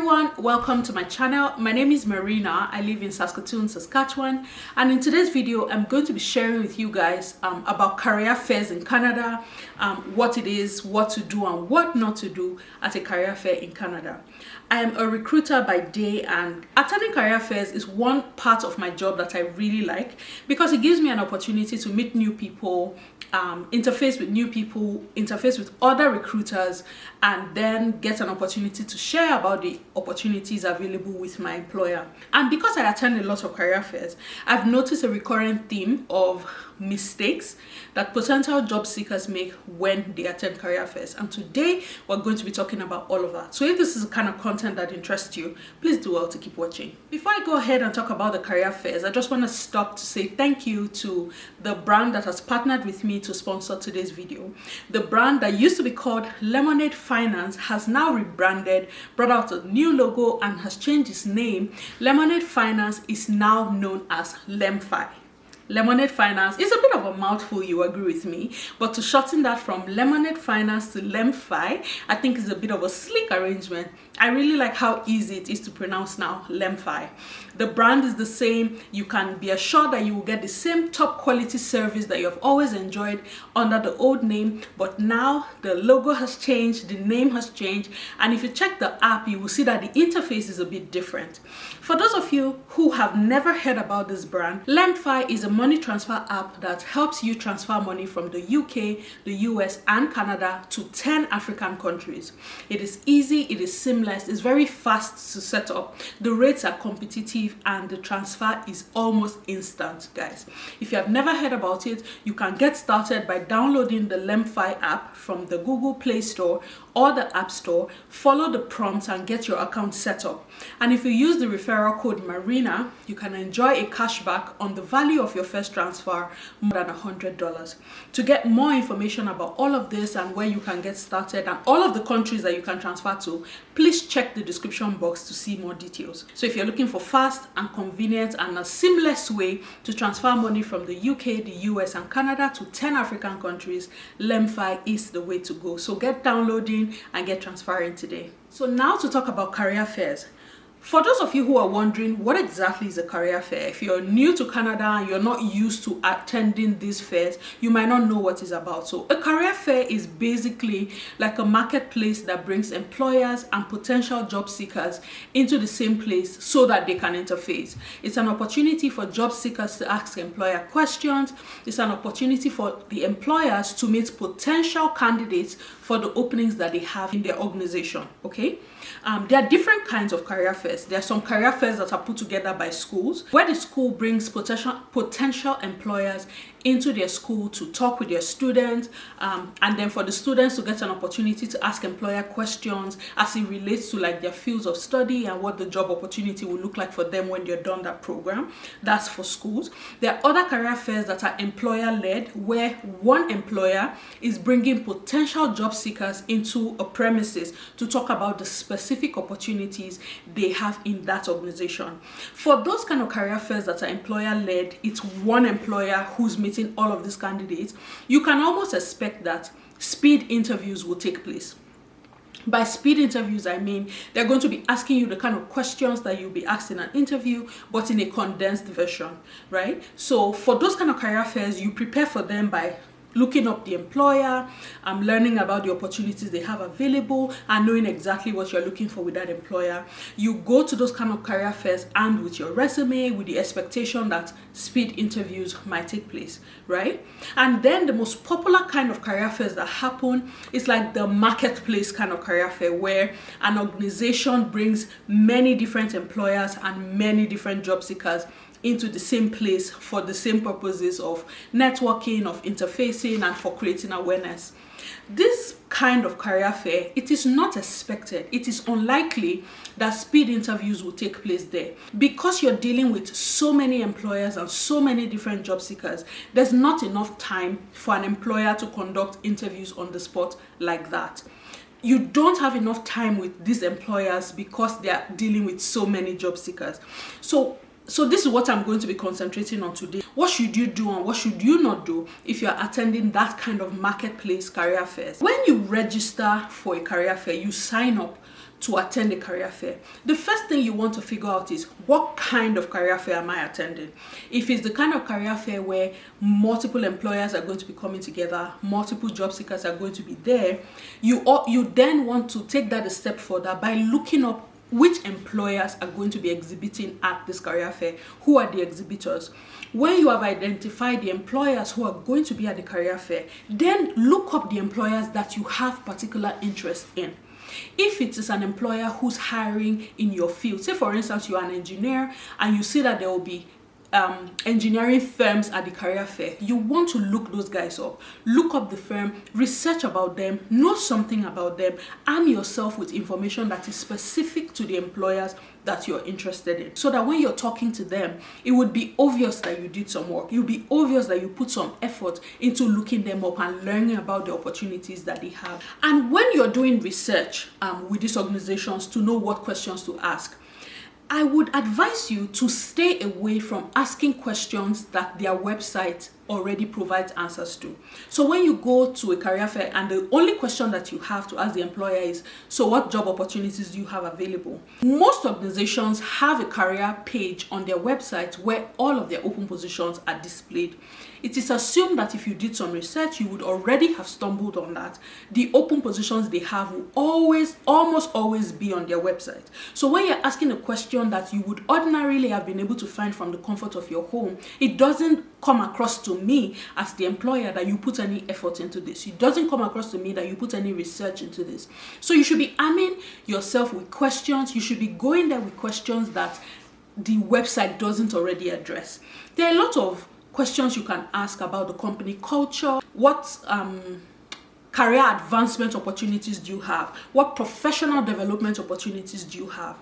everyone, welcome to my channel. My name is Marina. I live in Saskatoon, Saskatchewan, and in today's video I'm going to be sharing with you guys about career fairs in Canada, what it is, what to do and what not to do at a career fair in Canada. I am a recruiter by day, and attending career fairs is one part of my job that I really like because it gives me an opportunity to meet new people, interface with new people, interface with other recruiters, and then get an opportunity to share about the opportunities available with my employer. And because I attend a lot of career fairs, I've noticed a recurrent theme of mistakes that potential job seekers make when they attend career fairs. And today we're going to be talking about all of that. So if this is the kind of content that interests you, please do well to keep watching. Before I go ahead and talk about the career fairs, I just want to stop to say thank you to the brand that has partnered with me to sponsor today's video. The brand that used to be called Lemonade Finance has now rebranded, brought out a new logo, and has changed its name. Lemonade Finance is now known as LemFi. Lemonade Finance is a bit of a mouthful, you agree with me, but to shorten that from Lemonade Finance to LemFi, I think is a bit of a sleek arrangement. I really like how easy it is to pronounce now, LemFi. The brand is the same. You can be assured that you will get the same top quality service that you have always enjoyed under the old name, but now the logo has changed, the name has changed, and if you check the app, you will see that the interface is a bit different. For those of you who have never heard about this brand, LemFi is a money transfer app that helps you transfer money from the UK, the US, and Canada to 10 African countries. It is easy, it is seamless, it's very fast to set up, the rates are competitive, and the transfer is almost instant, guys. If you have never heard about it, you can get started by downloading the LemFi app from the Google Play Store or the App Store, follow the prompts and get your account set up. And if you use the referral code MARINA, you can enjoy a cashback on the value of your first transfer more than $100. To get more information about all of this and where you can get started and all of the countries that you can transfer to, please check the description box to see more details. So if you're looking for fast and convenient and a seamless way to transfer money from the UK, the US, and Canada to 10 African countries, LemFi is the way to go. So get downloading and get transferring today. So now to talk about career fairs. For those of you who are wondering what exactly is a career fair, if you're new to Canada and you're not used to attending these fairs, you might not know what it's about. So a career fair is basically like a marketplace that brings employers and potential job seekers into the same place so that they can interface. It's an opportunity for job seekers to ask employer questions. It's an opportunity for the employers to meet potential candidates for the openings that they have in their organization, okay? There are different kinds of career fairs. There are some career fairs that are put together by schools, where the school brings potential employers into their school to talk with their students, and then for the students to get an opportunity to ask employer questions as it relates to like their fields of study and what the job opportunity will look like for them when they're done that program. That's for schools. There are other career fairs that are employer-led, where one employer is bringing potential job seekers into a premises to talk about the specific opportunities they have in that organization. For those kind of career fairs that are employer-led, it's one employer who's meeting all of these candidates. You can almost expect that speed interviews will take place. By speed interviews, I mean they're going to be asking you the kind of questions that you'll be asked in an interview, but in a condensed version, right? So for those kind of career fairs, you prepare for them by looking up the employer, learning about the opportunities they have available, and knowing exactly what you're looking for with that employer. You go to those kind of career fairs and with your resume, with the expectation that speed interviews might take place, right? And then the most popular kind of career fairs that happen is like the marketplace kind of career fair, where an organization brings many different employers and many different job seekers into the same place for the same purposes of networking, of interfacing, and for creating awareness. This kind of career fair, it is not expected, it is unlikely that speed interviews will take place there. Because you're dealing with so many employers and so many different job seekers, there's not enough time for an employer to conduct interviews on the spot like that. You don't have enough time with these employers because they are dealing with so many job seekers. So this is what I'm going to be concentrating on today. What should you do and what should you not do if you're attending that kind of marketplace career fairs? When you register for a career fair, you sign up to attend a career fair, the first thing you want to figure out is what kind of career fair am I attending? If it's the kind of career fair where multiple employers are going to be coming together, multiple job seekers are going to be there, you then want to take that a step further by looking up which employers are going to be exhibiting at this career fair. Who are the exhibitors? When you have identified the employers who are going to be at the career fair, then look up the employers that you have particular interest in. If it is an employer who's hiring in your field, say for instance you are an engineer and you see that there will be engineering firms at the career fair, you want to look those guys up. Look up the firm, research about them, know something about them, arm yourself with information that is specific to the employers that you're interested in, so that when you're talking to them, it would be obvious that you did some work. It would be obvious that you put some effort into looking them up and learning about the opportunities that they have. And when you're doing research with these organizations to know what questions to ask, I would advise you to stay away from asking questions that their website already provides answers to. So when you go to a career fair and the only question that you have to ask the employer is, so what job opportunities do you have available? Most organizations have a career page on their website where all of their open positions are displayed. It is assumed that if you did some research, you would already have stumbled on that. The open positions they have will almost always be on their website. So when you're asking a question that you would ordinarily have been able to find from the comfort of your home, it doesn't come across to me as the employer that you put any effort into this. It doesn't come across to me that you put any research into this. So you should be arming yourself with questions. You should be going there with questions that the website doesn't already address. There are a lot of questions you can ask about the company culture. What career advancement opportunities do you have? What professional development opportunities do you have?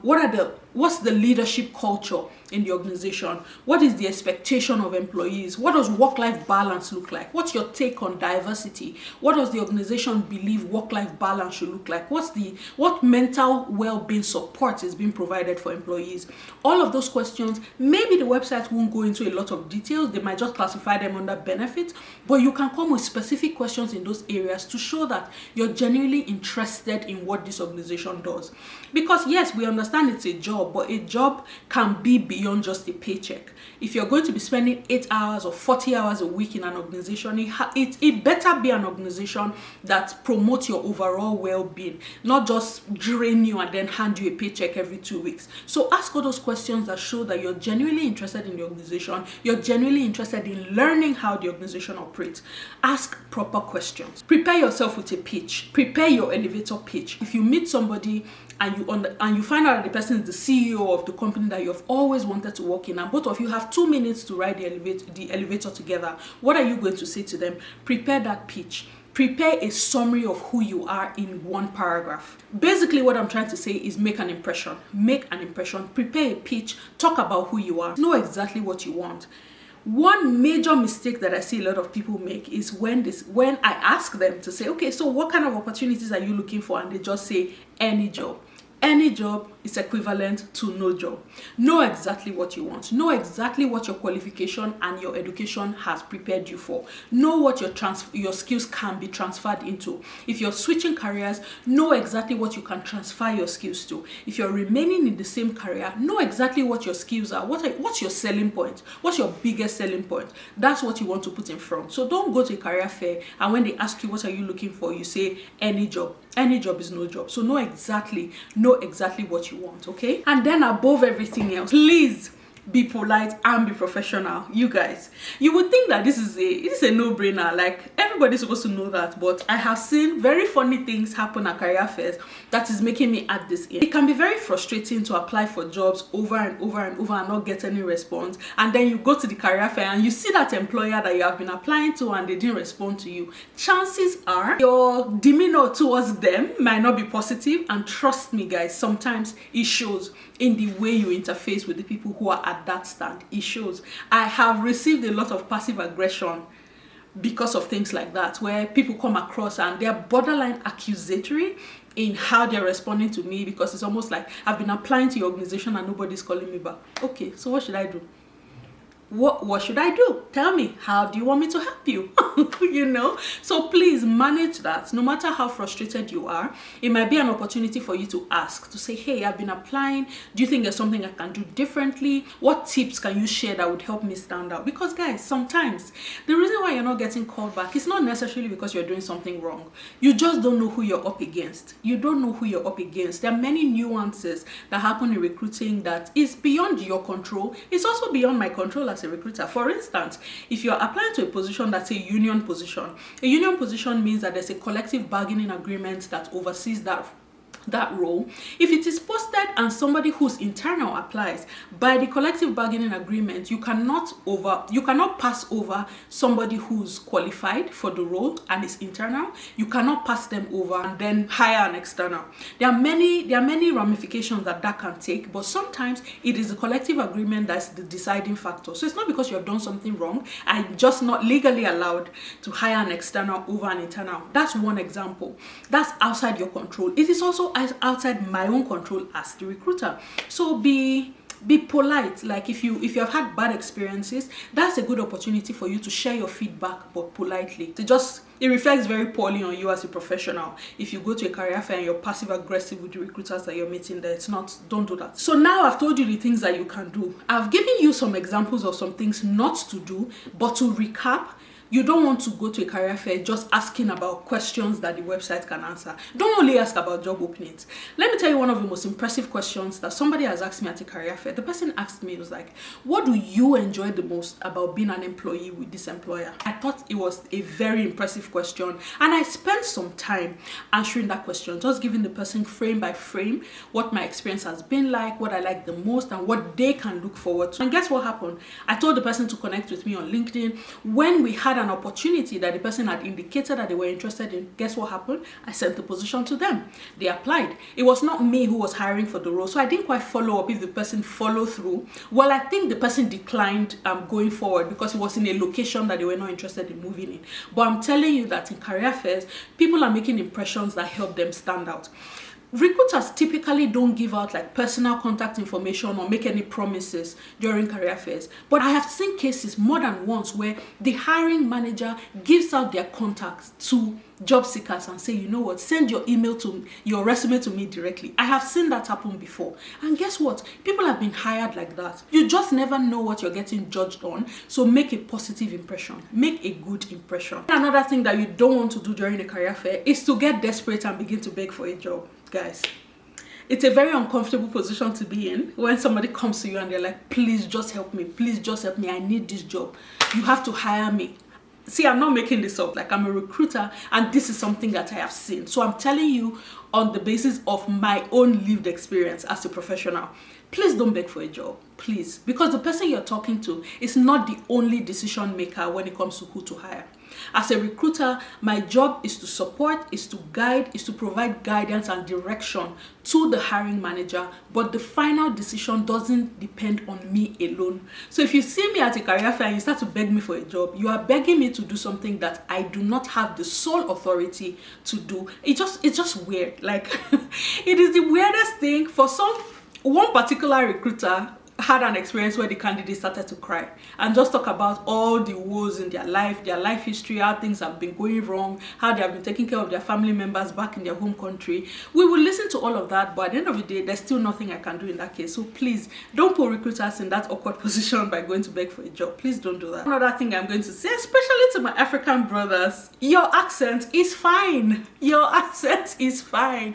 What's the leadership culture in the organization? What is the expectation of employees? What does work-life balance look like? What's your take on diversity? What does the organization believe work-life balance should look like? What mental well-being support is being provided for employees? All of those questions, maybe the website won't go into a lot of details. They might just classify them under benefits, but you can come with specific questions in those areas to show that you're genuinely interested in what this organization does. Because yes, we understand it's a job, but a job can be beyond just a paycheck. If you're going to be spending 8 hours or 40 hours a week in an organization, it better be an organization that promotes your overall well-being, not just drain you and then hand you a paycheck every 2 weeks. So ask all those questions that show that you're genuinely interested in the organization, you're genuinely interested in learning how the organization operates. Ask proper questions. Prepare yourself with a pitch. Prepare your elevator pitch. If you meet somebody and you find out that the person is the CEO of the company that you've always wanted to work in, and both of you have 2 minutes to ride the elevator together, what are you going to say to them? Prepare that pitch. Prepare a summary of who you are in one paragraph. Basically, what I'm trying to say is make an impression. Make an impression. Prepare a pitch. Talk about who you are. Know exactly what you want. One major mistake that I see a lot of people make is when I ask them to say, okay, so what kind of opportunities are you looking for? And they just say any job. Any job is equivalent to no job. Know exactly what you want. Know exactly what your qualification and your education has prepared you for. Know what your skills can be transferred into. If you're switching careers, know exactly what you can transfer your skills to. If you're remaining in the same career, know exactly what your skills are. What's your selling point? What's your biggest selling point? That's what you want to put in front. So don't go to a career fair and when they ask you what are you looking for, you say any job. Any job is no job. So know exactly what you want, okay? And then above everything else, please be polite and be professional. You guys, you would think that this is a no-brainer, like everybody's supposed to know that, but I have seen very funny things happen at career fairs that is making me add this in. It can be very frustrating to apply for jobs over and over and over and not get any response, and then you go to the career fair and you see that employer that you have been applying to and they didn't respond to you. Chances are your demeanor towards them might not be positive, and trust me guys, sometimes it shows in the way you interface with the people who are at that stand. It shows. I have received a lot of passive aggression because of things like that, where people come across and they're borderline accusatory in how they're responding to me, because it's almost like I've been applying to your organization and nobody's calling me back. Okay, so what should I do? what should I do? Tell me, how do you want me to help you? You know, so please manage that. No matter how frustrated you are, it might be an opportunity for you to ask, to say, hey, I've been applying, do you think there's something I can do differently? What tips can you share that would help me stand out? Because guys, sometimes the reason why you're not getting called back is not necessarily because you're doing something wrong. You just don't know who you're up against. You don't know who you're up against. There are many nuances that happen in recruiting that is beyond your control. It's also beyond my control as a recruiter. For instance, if you're applying to a position that's a union position means that there's a collective bargaining agreement that oversees that role. If it is posted and somebody who's internal applies, by the collective bargaining agreement, you cannot pass over somebody who's qualified for the role and is internal. You cannot pass them over and then hire an external. There are many ramifications that can take, but sometimes it is the collective agreement that's the deciding factor. So it's not because you have done something wrong. I'm just not legally allowed to hire an external over an internal. That's one example. That's outside your control. It is also outside my own control as the recruiter. So be polite. Like if you have had bad experiences, that's a good opportunity for you to share your feedback, but politely. It reflects very poorly on you as a professional if you go to a career fair and you're passive aggressive with the recruiters that you're meeting there. Don't do that. So now I've told you the things that you can do. I've given you some examples of some things not to do, but to recap, you don't want to go to a career fair just asking about questions that the website can answer. Don't only ask about job openings. Let me tell you one of the most impressive questions that somebody has asked me at a career fair. The person asked me, it was like, what do you enjoy the most about being an employee with this employer? I thought it was a very impressive question, and I spent some time answering that question, just giving the person frame by frame what my experience has been like, what I like the most, and what they can look forward to. And guess what happened? I told the person to connect with me on LinkedIn. When we had an opportunity that the person had indicated that they were interested in, guess what happened? I sent the position to them. They applied. It was not me who was hiring for the role, so I didn't quite follow up if the person followed through. Well, I think the person declined going forward because it was in a location that they were not interested in moving in. But I'm telling you that in career fairs, people are making impressions that help them stand out. Recruiters typically don't give out like personal contact information or make any promises during career fairs. But I have seen cases more than once where the hiring manager gives out their contacts to job seekers and say, you know what, send your resume to me directly. I have seen that happen before. And guess what? People have been hired like that. You just never know what you're getting judged on. So make a positive impression. Make a good impression. Another thing that you don't want to do during a career fair is to get desperate and begin to beg for a job. Guys, it's a very uncomfortable position to be in when somebody comes to you and they're like, please just help me, I need this job, you have to hire me. See, I'm not making this up. Like, I'm a recruiter and this is something that I have seen. So I'm telling you on the basis of my own lived experience as a professional. Please don't beg for a job, please, because the person you're talking to is not the only decision maker when it comes to who to hire. As a recruiter, my job is to support, is to guide, is to provide guidance and direction to the hiring manager, but the final decision doesn't depend on me alone. So if you see me at a career fair and you start to beg me for a job, you are begging me to do something that I do not have the sole authority to do. It's just weird. Like, it is the weirdest thing. For one particular recruiter had an experience where the candidate started to cry and just talk about all the woes in their life history, how things have been going wrong, how they have been taking care of their family members back in their home country. We will listen to all of that, but at the end of the day, there's still nothing I can do in that case. So please don't put recruiters in that awkward position by going to beg for a job. Please don't do that. Another thing I'm going to say, especially to my African brothers, your accent is fine. Your accent is fine.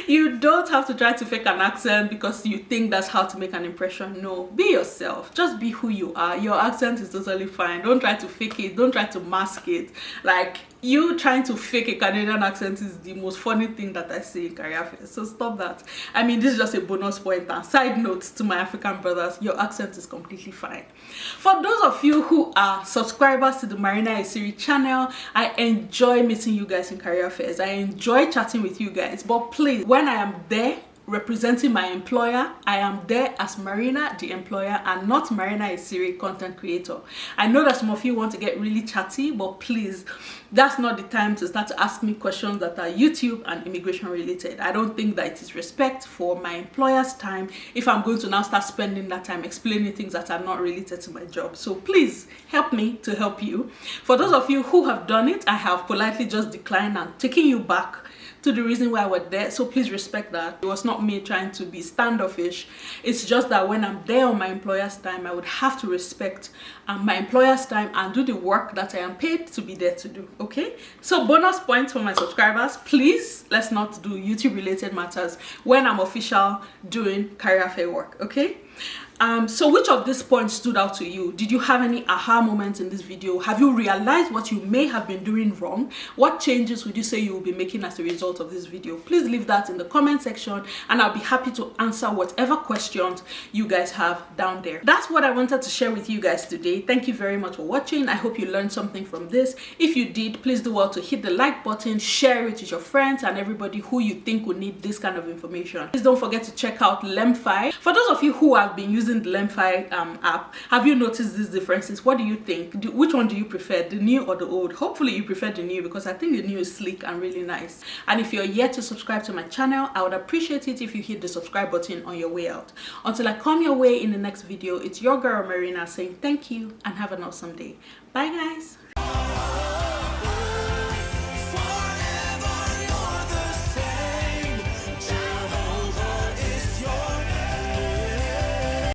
You don't have to try to fake an accent because you think that's how to make an impression. No, be yourself. Just be who you are. Your accent is totally fine. Don't try to fake it. Don't try to mask it. Like, you trying to fake a Canadian accent is the most funny thing that I see in career fairs. So stop that. I mean, this is just a bonus point. And side note to my African brothers, your accent is completely fine. For those of you who are subscribers to the MARINA Isiri channel, I enjoy meeting you guys in career fairs. I enjoy chatting with you guys. But please, when I am there, representing my employer. I am there as Marina, the employer, and not Marina, a Siri content creator. I know that some of you want to get really chatty, but please, that's not the time to start to ask me questions that are YouTube and immigration related. I don't think that it is respect for my employer's time if I'm going to now start spending that time explaining things that are not related to my job. So please help me to help you. For those of you who have done it, I have politely just declined and taken you back to the reason why I was there, so please respect that. It was not me trying to be standoffish. It's just that when I'm there on my employer's time, I would have to respect my employer's time and do the work that I am paid to be there to do. Okay, so bonus points for my subscribers, please let's not do YouTube related matters when I'm official doing career fair work. Okay, so which of these points stood out to you? Did you have any aha moments in this video? Have you realized what you may have been doing wrong? What changes would you say you will be making as a result of this video? Please leave that in the comment section and I'll be happy to answer whatever questions you guys have down there. That's what I wanted to share with you guys today. Thank you very much for watching. I hope you learned something from this. If you did, please do well to hit the like button, share it with your friends and everybody who you think would need this kind of information. Please don't forget to check out LemFi. For those of you who have been using the LemFi app, have you noticed these differences? What do you think? Which one do you prefer, the new or the old? Hopefully you prefer the new, because I think the new is sleek and really nice. And if you're yet to subscribe to my channel, I would appreciate it if you hit the subscribe button on your way out. Until I come your way in the next video, it's your girl Marina saying thank you and have an awesome day. Bye guys.